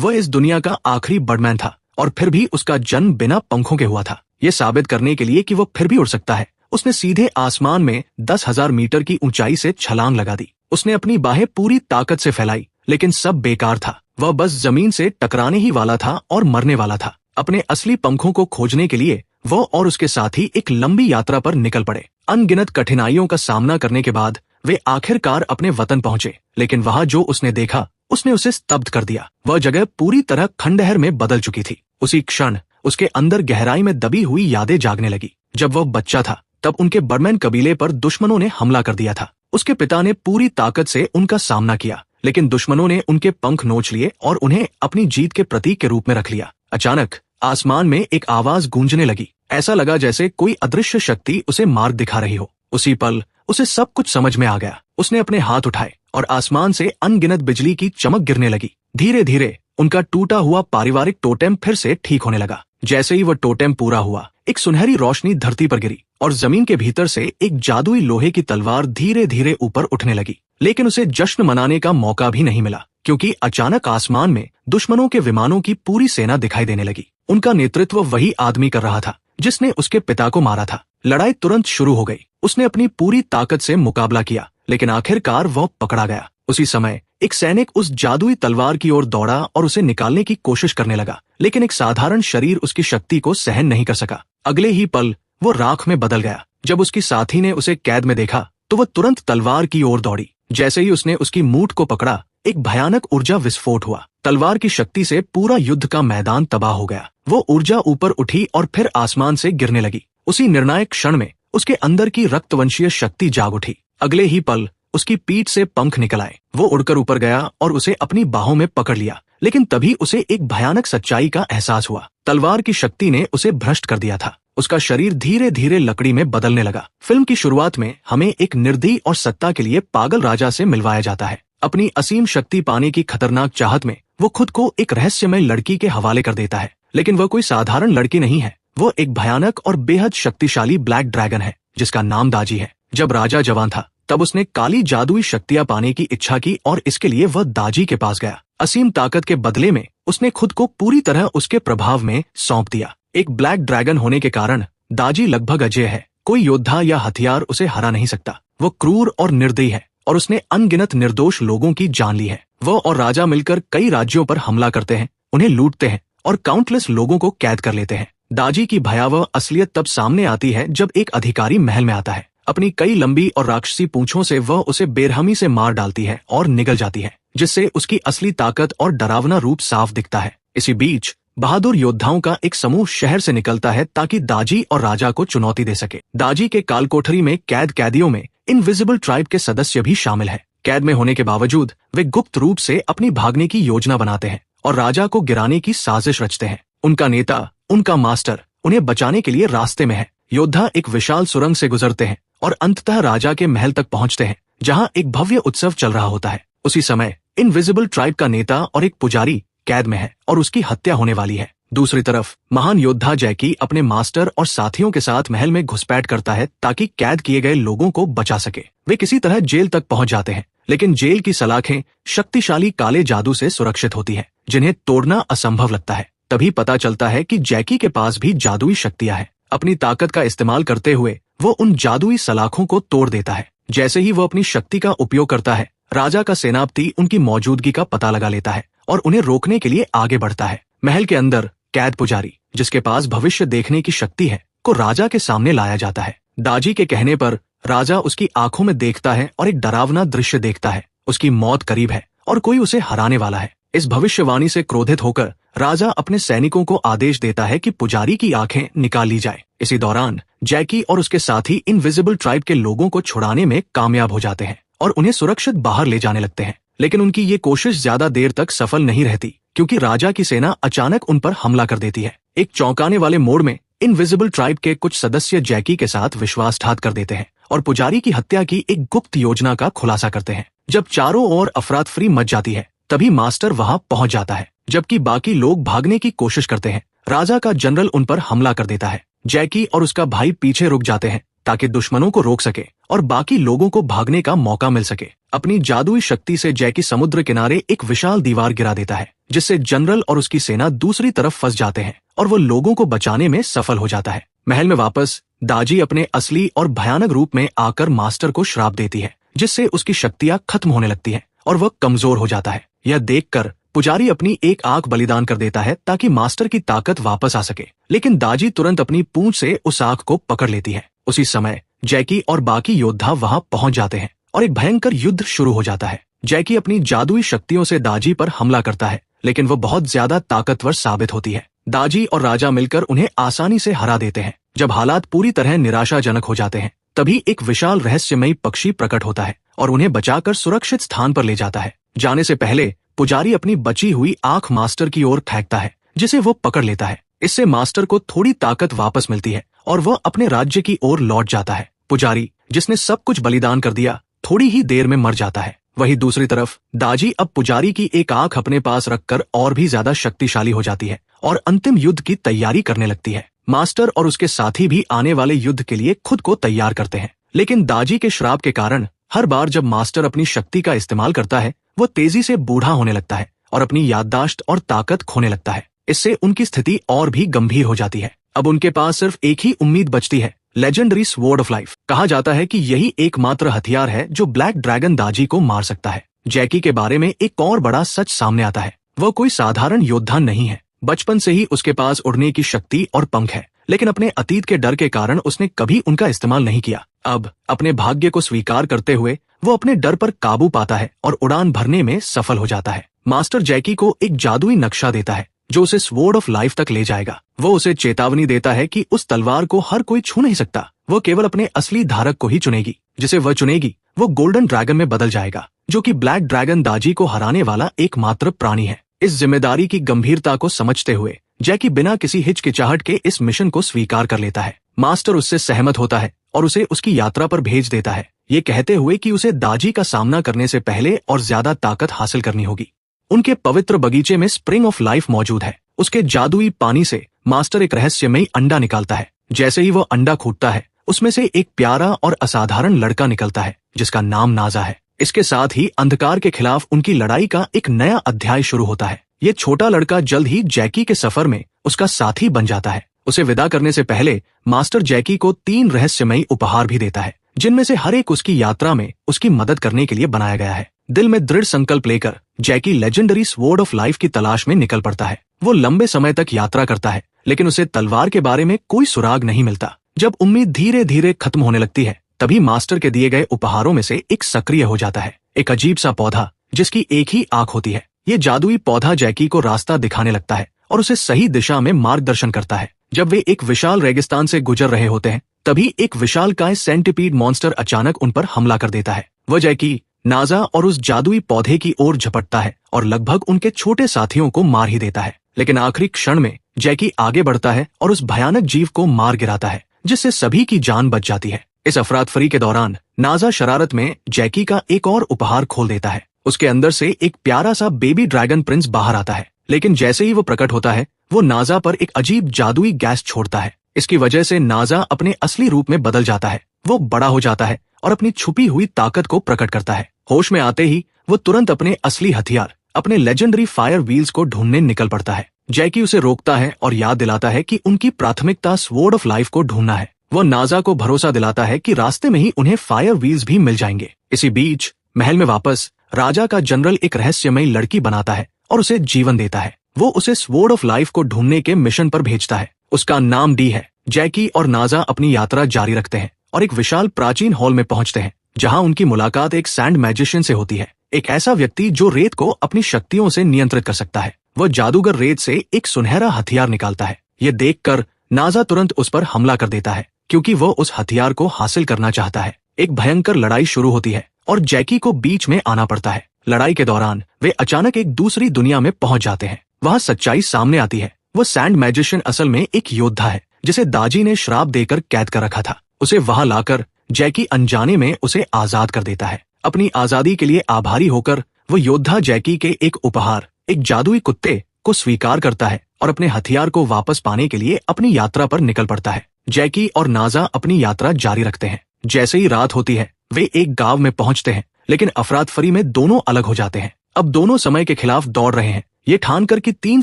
वह इस दुनिया का आखिरी बर्डमैन था और फिर भी उसका जन्म बिना पंखों के हुआ था। ये साबित करने के लिए कि वो फिर भी उड़ सकता है, उसने सीधे आसमान में 10,000 मीटर की ऊंचाई से छलांग लगा दी। उसने अपनी बाहें पूरी ताकत से फैलाई, लेकिन सब बेकार था। वह बस जमीन से टकराने ही वाला था और मरने वाला था। अपने असली पंखों को खोजने के लिए वो और उसके साथी एक लंबी यात्रा पर निकल पड़े। अनगिनत कठिनाइयों का सामना करने के बाद वे आखिरकार अपने वतन पहुंचे, लेकिन वहां जो उसने देखा उसने उसे स्तब्ध कर दिया। वह जगह पूरी तरह खंडहर में बदल चुकी थी। उसी क्षण उसके अंदर गहराई में दबी हुई यादें जागने लगी। जब वह बच्चा था तब उनके बर्डमैन कबीले पर दुश्मनों ने हमला कर दिया था। उसके पिता ने पूरी ताकत से उनका सामना किया, लेकिन दुश्मनों ने उनके पंख नोच लिए और उन्हें अपनी जीत के प्रतीक के रूप में रख लिया। अचानक आसमान में एक आवाज गूंजने लगी। ऐसा लगा जैसे कोई अदृश्य शक्ति उसे मार्ग दिखा रही हो। उसी पल उसे सब कुछ समझ में आ गया। उसने अपने हाथ उठाए और आसमान से अनगिनत बिजली की चमक गिरने लगी। धीरे धीरे उनका टूटा हुआ पारिवारिक टोटेम फिर से ठीक होने लगा। जैसे ही वह टोटेम पूरा हुआ, एक सुनहरी रोशनी धरती पर गिरी और जमीन के भीतर से एक जादुई लोहे की तलवार धीरे धीरे ऊपर उठने लगी। लेकिन उसे जश्न मनाने का मौका भी नहीं मिला, क्योंकि अचानक आसमान में दुश्मनों के विमानों की पूरी सेना दिखाई देने लगी। उनका नेतृत्व वही आदमी कर रहा था जिसने उसके पिता को मारा था। लड़ाई तुरंत शुरू हो गई। उसने अपनी पूरी ताकत से मुकाबला किया, लेकिन आखिरकार वह पकड़ा गया। उसी समय एक सैनिक उस जादुई तलवार की ओर दौड़ा और उसे निकालने की कोशिश करने लगा, लेकिन एक साधारण शरीर उसकी शक्ति को सहन नहीं कर सका। अगले ही पल वो राख में बदल गया। जब उसकी साथी ने उसे कैद में देखा तो वह तुरंत तलवार की ओर दौड़ी। जैसे ही उसने उसकी मूठ को पकड़ा, एक भयानक ऊर्जा विस्फोट हुआ। तलवार की शक्ति से पूरा युद्ध का मैदान तबाह हो गया। वो ऊर्जा ऊपर उठी और फिर आसमान से गिरने लगी। उसी निर्णायक क्षण में उसके अंदर की रक्तवंशीय शक्ति जाग उठी। अगले ही पल उसकी पीठ से पंख निकल आए। वो उड़कर ऊपर गया और उसे अपनी बाहों में पकड़ लिया, लेकिन तभी उसे एक भयानक सच्चाई का एहसास हुआ। तलवार की शक्ति ने उसे भ्रष्ट कर दिया था। उसका शरीर धीरे धीरे लकड़ी में बदलने लगा। फिल्म की शुरुआत में हमें एक निर्दयी और सत्ता के लिए पागल राजा से मिलवाया जाता है। अपनी असीम शक्ति पाने की खतरनाक चाहत में वो खुद को एक रहस्यमय लड़की के हवाले कर देता है, लेकिन वह कोई साधारण लड़की नहीं है। वो एक भयानक और बेहद शक्तिशाली ब्लैक ड्रैगन है, जिसका नाम दाजी है। जब राजा जवान था तब उसने काली जादुई शक्तियां पाने की इच्छा की और इसके लिए वह दाजी के पास गया। असीम ताकत के बदले में उसने खुद को पूरी तरह उसके प्रभाव में सौंप दिया। एक ब्लैक ड्रैगन होने के कारण दाजी लगभग अजेय है। कोई योद्धा या हथियार उसे हरा नहीं सकता। वो क्रूर और निर्दयी है और उसने अनगिनत निर्दोष लोगों की जान ली है। वो और राजा मिलकर कई राज्यों पर हमला करते हैं, उन्हें लूटते हैं और काउंटलेस लोगों को कैद कर लेते हैं। दाजी की भयावह असलियत तब सामने आती है जब एक अधिकारी महल में आता है। अपनी कई लंबी और राक्षसी पूंछों से वह उसे बेरहमी से मार डालती है और निगल जाती है, जिससे उसकी असली ताकत और डरावना रूप साफ दिखता है। इसी बीच बहादुर योद्धाओं का एक समूह शहर से निकलता है ताकि दाजी और राजा को चुनौती दे सके। दाजी के कालकोठरी में कैदियों में इनविजिबल ट्राइब के सदस्य भी शामिल है। कैद में होने के बावजूद वे गुप्त रूप से अपनी भागने की योजना बनाते हैं और राजा को गिराने की साजिश रचते हैं। उनका नेता, उनका मास्टर उन्हें बचाने के लिए रास्ते में है। योद्धा एक विशाल सुरंग से गुजरते हैं और अंततः राजा के महल तक पहुंचते हैं, जहां एक भव्य उत्सव चल रहा होता है। उसी समय इनविजिबल ट्राइब का नेता और एक पुजारी कैद में है और उसकी हत्या होने वाली है। दूसरी तरफ महान योद्धा जैकी अपने मास्टर और साथियों के साथ महल में घुसपैठ करता है ताकि कैद किए गए लोगों को बचा सके। वे किसी तरह जेल तक पहुंच जाते हैं, लेकिन जेल की सलाखें शक्तिशाली काले जादू से सुरक्षित होती हैं, जिन्हें तोड़ना असंभव लगता है। तभी पता चलता है कि जैकी के पास भी जादुई शक्तियां हैं। अपनी ताकत का इस्तेमाल करते हुए वो उन जादुई सलाखों को तोड़ देता है। जैसे ही वो अपनी शक्ति का उपयोग करता है, राजा का सेनापति उनकी मौजूदगी का पता लगा लेता है और उन्हें रोकने के लिए आगे बढ़ता है। महल के अंदर कैद पुजारी, जिसके पास भविष्य देखने की शक्ति है, को राजा के सामने लाया जाता है। दाजी के कहने पर राजा उसकी आंखों में देखता है और एक डरावना दृश्य देखता है। उसकी मौत करीब है और कोई उसे हराने वाला है। इस भविष्यवाणी से क्रोधित होकर राजा अपने सैनिकों को आदेश देता है कि पुजारी की आंखें निकाल ली जाए। इसी दौरान जैकी और उसके साथी इनविजिबल ट्राइब के लोगों को छुड़ाने में कामयाब हो जाते हैं और उन्हें सुरक्षित बाहर ले जाने लगते हैं। लेकिन उनकी ये कोशिश ज्यादा देर तक सफल नहीं रहती, क्योंकि राजा की सेना अचानक उन पर हमला कर देती है। एक चौंकाने वाले मोड़ में इनविजिबल ट्राइब के कुछ सदस्य जैकी के साथ विश्वासघात कर देते हैं और पुजारी की हत्या की एक गुप्त योजना का खुलासा करते हैं। जब चारों ओर अफरातफरी मच जाती है, तभी मास्टर वहां पहुंच जाता है, जबकि बाकी लोग भागने की कोशिश करते हैं। राजा का जनरल उन पर हमला कर देता है। जैकी और उसका भाई पीछे रुक जाते हैं ताकि दुश्मनों को रोक सके और बाकी लोगों को भागने का मौका मिल सके। अपनी जादुई शक्ति से जैकी समुद्र किनारे एक विशाल दीवार गिरा देता है, जिससे जनरल और उसकी सेना दूसरी तरफ फंस जाते हैं और वो लोगों को बचाने में सफल हो जाता है। महल में वापस दाजी अपने असली और भयानक रूप में आकर मास्टर को श्राप देती है, जिससे उसकी शक्तियां खत्म होने लगती हैं और वह कमजोर हो जाता है। यह देखकर पुजारी अपनी एक आंख बलिदान कर देता है ताकि मास्टर की ताकत वापस आ सके, लेकिन दाजी तुरंत अपनी पूंछ से उस आंख को पकड़ लेती है। उसी समय जैकी और बाकी योद्धा वहां पहुंच जाते हैं और एक भयंकर युद्ध शुरू हो जाता है। जैकी अपनी जादुई शक्तियों से दाजी पर हमला करता है, लेकिन वो बहुत ज्यादा ताकतवर साबित होती है। दाजी और राजा मिलकर उन्हें आसानी से हरा देते हैं। जब हालात पूरी तरह निराशाजनक हो जाते हैं, तभी एक विशाल रहस्यमयी पक्षी प्रकट होता है और उन्हें बचाकर सुरक्षित स्थान पर ले जाता है। जाने से पहले पुजारी अपनी बची हुई आंख मास्टर की ओर फेंकता है, जिसे वो पकड़ लेता है। इससे मास्टर को थोड़ी ताकत वापस मिलती है और वह अपने राज्य की ओर लौट जाता है। पुजारी, जिसने सब कुछ बलिदान कर दिया, थोड़ी ही देर में मर जाता है। वहीं दूसरी तरफ दाजी अब पुजारी की एक आंख अपने पास रखकर और भी ज्यादा शक्तिशाली हो जाती है और अंतिम युद्ध की तैयारी करने लगती है। मास्टर और उसके साथी भी आने वाले युद्ध के लिए खुद को तैयार करते हैं, लेकिन दाजी के श्राप के कारण हर बार जब मास्टर अपनी शक्ति का इस्तेमाल करता है, वो तेजी से बूढ़ा होने लगता है और अपनी याददाश्त और ताकत खोने लगता है। इससे उनकी स्थिति और भी गंभीर हो जाती है। अब उनके पास सिर्फ एक ही उम्मीद बचती है, लेजेंडरी स्वॉर्ड ऑफ लाइफ। कहा जाता है कि यही एकमात्र हथियार है जो ब्लैक ड्रैगन दाजी को मार सकता है। जैकी के बारे में एक और बड़ा सच सामने आता है। वह कोई साधारण योद्धा नहीं है। बचपन से ही उसके पास उड़ने की शक्ति और पंख है, लेकिन अपने अतीत के डर के कारण उसने कभी उनका इस्तेमाल नहीं किया। अब अपने भाग्य को स्वीकार करते हुए वो अपने डर पर काबू पाता है और उड़ान भरने में सफल हो जाता है। मास्टर जैकी को एक जादुई नक्शा देता है जो उसे स्वॉर्ड ऑफ लाइफ तक ले जाएगा। वो उसे चेतावनी देता है कि उस तलवार को हर कोई छू नहीं सकता। वो केवल अपने असली धारक को ही चुनेगी। जिसे वह चुनेगी वो गोल्डन ड्रैगन में बदल जाएगा, जो कि ब्लैक ड्रैगन दाजी को हराने वाला एकमात्र प्राणी है। इस जिम्मेदारी की गंभीरता को समझते हुए जैकी बिना किसी हिचकिचाहट के इस मिशन को स्वीकार कर लेता है। मास्टर उससे सहमत होता है और उसे उसकी यात्रा पर भेज देता है, ये कहते हुए कि उसे दाजी का सामना करने से पहले और ज्यादा ताकत हासिल करनी होगी। उनके पवित्र बगीचे में स्प्रिंग ऑफ लाइफ मौजूद है। उसके जादुई पानी से मास्टर एक रहस्यमयी अंडा निकालता है। जैसे ही वो अंडा फूटता है, उसमें से एक प्यारा और असाधारण लड़का निकलता है जिसका नाम नाजा है। इसके साथ ही अंधकार के खिलाफ उनकी लड़ाई का एक नया अध्याय शुरू होता है। ये छोटा लड़का जल्द ही जैकी के सफर में उसका साथी बन जाता है। उसे विदा करने से पहले मास्टर जैकी को 3 रहस्यमयी उपहार भी देता है, जिनमें से हर एक उसकी यात्रा में उसकी मदद करने के लिए बनाया गया है। दिल में दृढ़ संकल्प लेकर जैकी लेजेंडरी स्वॉर्ड ऑफ लाइफ की तलाश में निकल पड़ता है। वो लंबे समय तक यात्रा करता है, लेकिन उसे तलवार के बारे में कोई सुराग नहीं मिलता। जब उम्मीद धीरे धीरे खत्म होने लगती है, तभी मास्टर के दिए गए उपहारों में से एक सक्रिय हो जाता है। एक अजीब सा पौधा जिसकी एक ही आंख होती है। ये जादुई पौधा जैकी को रास्ता दिखाने लगता है और उसे सही दिशा में मार्गदर्शन करता है। जब वे एक विशाल रेगिस्तान से गुजर रहे होते हैं, तभी एक विशालकाय सेंटिपीड मॉन्स्टर अचानक उन पर हमला कर देता है। वह जैकी, नाजा और उस जादुई पौधे की ओर झपटता है और लगभग उनके छोटे साथियों को मार ही देता है। लेकिन आखिरी क्षण में जैकी आगे बढ़ता है और उस भयानक जीव को मार गिराता है, जिससे सभी की जान बच जाती है। इस अफरातफरी के दौरान नाजा शरारत में जैकी का एक और उपहार खोल देता है। उसके अंदर से एक प्यारा सा बेबी ड्रैगन प्रिंस बाहर आता है, लेकिन जैसे ही वो प्रकट होता है, वो नाजा पर एक अजीब जादुई गैस छोड़ता है। इसकी वजह से नाजा अपने असली रूप में बदल जाता है। वो बड़ा हो जाता है और अपनी छुपी हुई ताकत को प्रकट करता है। होश में आते ही वो तुरंत अपने असली हथियार, अपने लेजेंडरी फायर व्हील्स को ढूंढने निकल पड़ता है। जैकी उसे रोकता है और याद दिलाता है कि उनकी प्राथमिकता स्वॉर्ड ऑफ लाइफ को ढूंढना है। वो नाजा को भरोसा दिलाता है कि रास्ते में ही उन्हें फायर व्हील्स भी मिल जाएंगे। इसी बीच महल में वापस राजा का जनरल एक रहस्यमयी लड़की बनाता है और उसे जीवन देता है। वो उसे स्वॉर्ड ऑफ लाइफ को ढूंढने के मिशन पर भेजता है। उसका नाम डी है। जैकी और नाजा अपनी यात्रा जारी रखते हैं और एक विशाल प्राचीन हॉल में पहुंचते हैं, जहां उनकी मुलाकात एक सैंड मैजिशियन से होती है। एक ऐसा व्यक्ति जो रेत को अपनी शक्तियों से नियंत्रित कर सकता है। वह जादूगर रेत से एक सुनहरा हथियार निकालता है। ये देखकर नाजा तुरंत उस पर हमला कर देता है, क्योंकि वो उस हथियार को हासिल करना चाहता है। एक भयंकर लड़ाई शुरू होती है और जैकी को बीच में आना पड़ता है। लड़ाई के दौरान वे अचानक एक दूसरी दुनिया में पहुंच जाते हैं। वहां सच्चाई सामने आती है। वो सैंड मैजिशियन असल में एक योद्धा है, जिसे दाजी ने श्राप देकर कैद कर रखा था। उसे वहां लाकर जैकी अनजाने में उसे आजाद कर देता है। अपनी आजादी के लिए आभारी होकर वो योद्धा जैकी के एक उपहार, एक जादुई कुत्ते को स्वीकार करता है और अपने हथियार को वापस पाने के लिए अपनी यात्रा पर निकल पड़ता है। जैकी और नाजा अपनी यात्रा जारी रखते हैं। जैसे ही रात होती है, वे एक गांव में पहुंचते हैं, लेकिन अफरातफरी में दोनों अलग हो जाते हैं। अब दोनों समय के खिलाफ दौड़ रहे हैं, ये ठानकर कि 3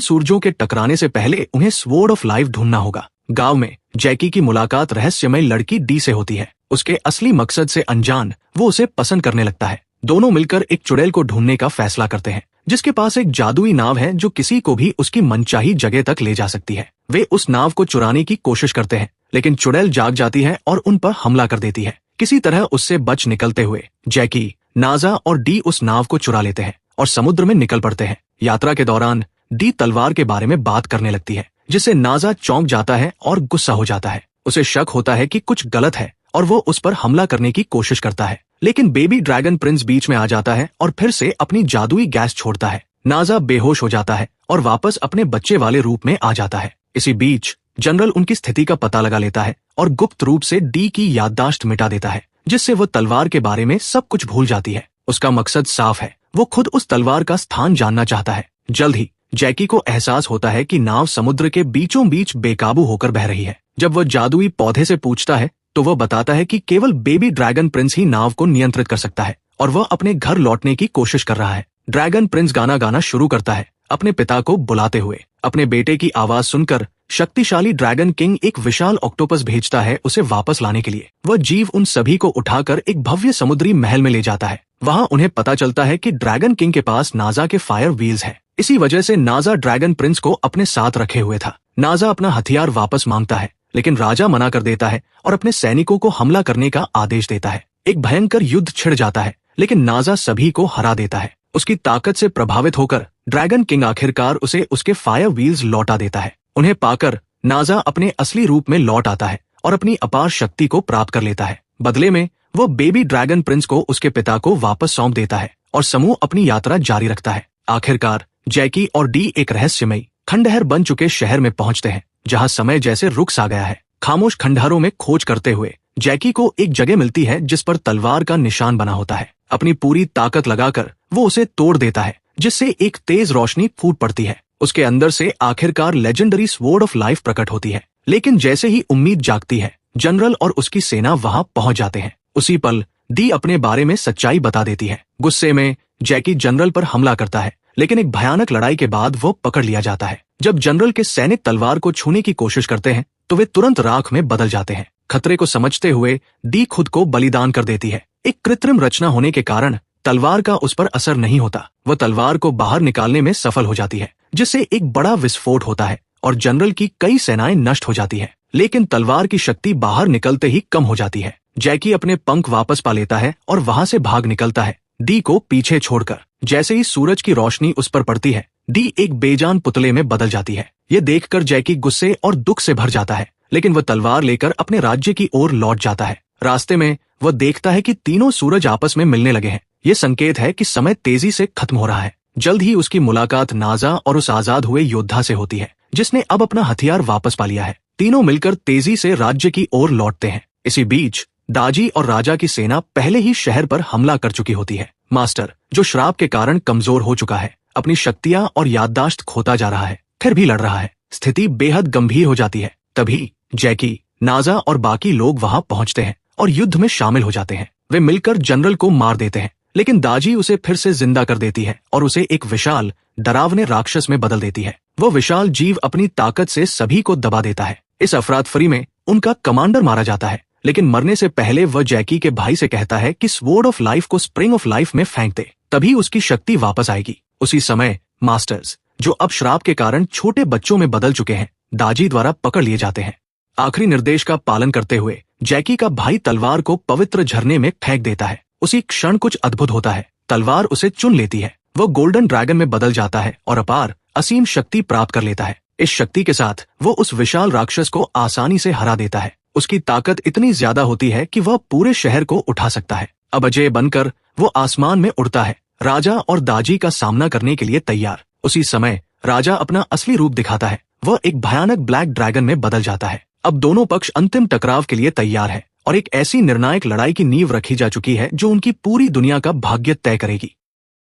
सूरजों के टकराने से पहले उन्हें स्वॉर्ड ऑफ लाइफ ढूंढना होगा। गांव में जैकी की मुलाकात रहस्यमय लड़की डी से होती है। उसके असली मकसद से अनजान वो उसे पसंद करने लगता है। दोनों मिलकर एक चुड़ैल को ढूंढने का फैसला करते हैं, जिसके पास एक जादुई नाव है जो किसी को भी उसकी मनचाही जगह तक ले जा सकती है। वे उस नाव को चुराने की कोशिश करते हैं, लेकिन चुड़ैल जाग जाती है और उन पर हमला कर देती है। किसी तरह उससे बच निकलते हुए जैकी, नाजा और डी उस नाव को चुरा लेते हैं और समुद्र में निकल पड़ते हैं। यात्रा के दौरान डी तलवार के बारे में बात करने लगती है, जिससे नाजा चौंक जाता है और गुस्सा हो जाता है। उसे शक होता है कि कुछ गलत है और वो उस पर हमला करने की कोशिश करता है, लेकिन बेबी ड्रैगन प्रिंस बीच में आ जाता है और फिर से अपनी जादुई गैस छोड़ता है। नाजा बेहोश हो जाता है और वापस अपने बच्चे वाले रूप में आ जाता है। इसी बीच जनरल उनकी स्थिति का पता लगा लेता है और गुप्त रूप से डी की याददाश्त मिटा देता है, जिससे वो तलवार के बारे में सब कुछ भूल जाती है। उसका मकसद साफ है, वो खुद उस तलवार का स्थान जानना चाहता है। जल्द ही जैकी को एहसास होता है कि नाव समुद्र के बीचों बीच बेकाबू होकर बह रही है। जब वह जादुई पौधे से पूछता है तो वह बताता है कि केवल बेबी ड्रैगन प्रिंस ही नाव को नियंत्रित कर सकता है और वह अपने घर लौटने की कोशिश कर रहा है। ड्रैगन प्रिंस गाना गाना शुरू करता है, अपने पिता को बुलाते हुए। अपने बेटे की आवाज सुनकर शक्तिशाली ड्रैगन किंग एक विशाल ऑक्टोपस भेजता है उसे वापस लाने के लिए। वह जीव उन सभी को उठाकर एक भव्य समुद्री महल में ले जाता है। वहां उन्हें पता चलता है कि ड्रैगन किंग के पास नाजा के फायर व्हील्स हैं। इसी वजह से नाजा ड्रैगन प्रिंस को अपने साथ रखे हुए था। नाजा अपना हथियार वापस मांगता है, लेकिन राजा मना कर देता है और अपने सैनिकों को हमला करने का आदेश देता है। एक भयंकर युद्ध छिड़ जाता है, लेकिन नाजा सभी को हरा देता है। उसकी ताकत से प्रभावित होकर ड्रैगन किंग आखिरकार उसे उसके फायर व्हील्स लौटा देता है। उन्हें पाकर नाजा अपने असली रूप में लौट आता है और अपनी अपार शक्ति को प्राप्त कर लेता है। बदले में वो बेबी ड्रैगन प्रिंस को उसके पिता को वापस सौंप देता है और समूह अपनी यात्रा जारी रखता है। आखिरकार जैकी और डी एक रहस्यमयी खंडहर बन चुके शहर में पहुंचते हैं, जहां समय जैसे रुक सा गया है। खामोश खंडहरों में खोज करते हुए जैकी को एक जगह मिलती है जिस पर तलवार का निशान बना होता है। अपनी पूरी ताकत लगाकर वो उसे तोड़ देता है, जिससे एक तेज रोशनी फूट पड़ती है। उसके अंदर से आखिरकार लेजेंडरी स्वॉर्ड ऑफ लाइफ प्रकट होती है। लेकिन जैसे ही उम्मीद जागती है, जनरल और उसकी सेना वहां पहुंच जाते हैं। उसी पल डी अपने बारे में सच्चाई बता देती है। गुस्से में जैकी जनरल पर हमला करता है, लेकिन एक भयानक लड़ाई के बाद वो पकड़ लिया जाता है। जब जनरल के सैनिक तलवार को छूने की कोशिश करते हैं तो वे तुरंत राख में बदल जाते हैं। खतरे को समझते हुए डी खुद को बलिदान कर देती है। एक कृत्रिम रचना होने के कारण तलवार का उस पर असर नहीं होता। वह तलवार को बाहर निकालने में सफल हो जाती है, जिससे एक बड़ा विस्फोट होता है और जनरल की कई सेनाएं नष्ट हो जाती है। लेकिन तलवार की शक्ति बाहर निकलते ही कम हो जाती है। जैकी अपने पंख वापस पा लेता है और वहां से भाग निकलता है, डी को पीछे छोड़कर। जैसे ही सूरज की रोशनी उस पर पड़ती है, डी एक बेजान पुतले में बदल जाती है। ये देखकर जैकी गुस्से और दुख से भर जाता है, लेकिन वह तलवार लेकर अपने राज्य की ओर लौट जाता है। रास्ते में वह देखता है कि तीनों सूरज आपस में मिलने लगे हैं। ये संकेत है कि समय तेजी से खत्म हो रहा है। जल्द ही उसकी मुलाकात नाजा और उस आजाद हुए योद्धा से होती है, जिसने अब अपना हथियार वापस पा लिया है। तीनों मिलकर तेजी से राज्य की ओर लौटते हैं। इसी बीच दाजी और राजा की सेना पहले ही शहर पर हमला कर चुकी होती है। मास्टर, जो श्राप के कारण कमजोर हो चुका है, अपनी शक्तियां और याददाश्त खोता जा रहा है, फिर भी लड़ रहा है। स्थिति बेहद गंभीर हो जाती है। तभी जैकी, नाजा और बाकी लोग वहां पहुंचते हैं और युद्ध में शामिल हो जाते हैं। वे मिलकर जनरल को मार देते हैं, लेकिन दाजी उसे फिर से जिंदा कर देती है और उसे एक विशाल डरावने राक्षस में बदल देती है। वो विशाल जीव अपनी ताकत से सभी को दबा देता है। इस अफरातफरी में उनका कमांडर मारा जाता है, लेकिन मरने से पहले वह जैकी के भाई से कहता है कि स्वॉर्ड ऑफ लाइफ को स्प्रिंग ऑफ लाइफ में फेंक दे, तभी उसकी शक्ति वापस आएगी। उसी समय मास्टर्स, जो अब श्राप के कारण छोटे बच्चों में बदल चुके हैं, दाजी द्वारा पकड़ लिए जाते हैं। आखिरी निर्देश का पालन करते हुए जैकी का भाई तलवार को पवित्र झरने में फेंक देता है। उसी क्षण कुछ अद्भुत होता है। तलवार उसे चुन लेती है। वह गोल्डन ड्रैगन में बदल जाता है और अपार असीम शक्ति प्राप्त कर लेता है। इस शक्ति के साथ वो उस विशाल राक्षस को आसानी से हरा देता है। उसकी ताकत इतनी ज्यादा होती है कि वह पूरे शहर को उठा सकता है। अब अजय बनकर वो आसमान में उड़ता है, राजा और दाजी का सामना करने के लिए तैयार। उसी समय राजा अपना असली रूप दिखाता है। वह एक भयानक ब्लैक ड्रैगन में बदल जाता है। अब दोनों पक्ष अंतिम टकराव के लिए तैयार है और एक ऐसी निर्णायक लड़ाई की नींव रखी जा चुकी है जो उनकी पूरी दुनिया का भाग्य तय करेगी।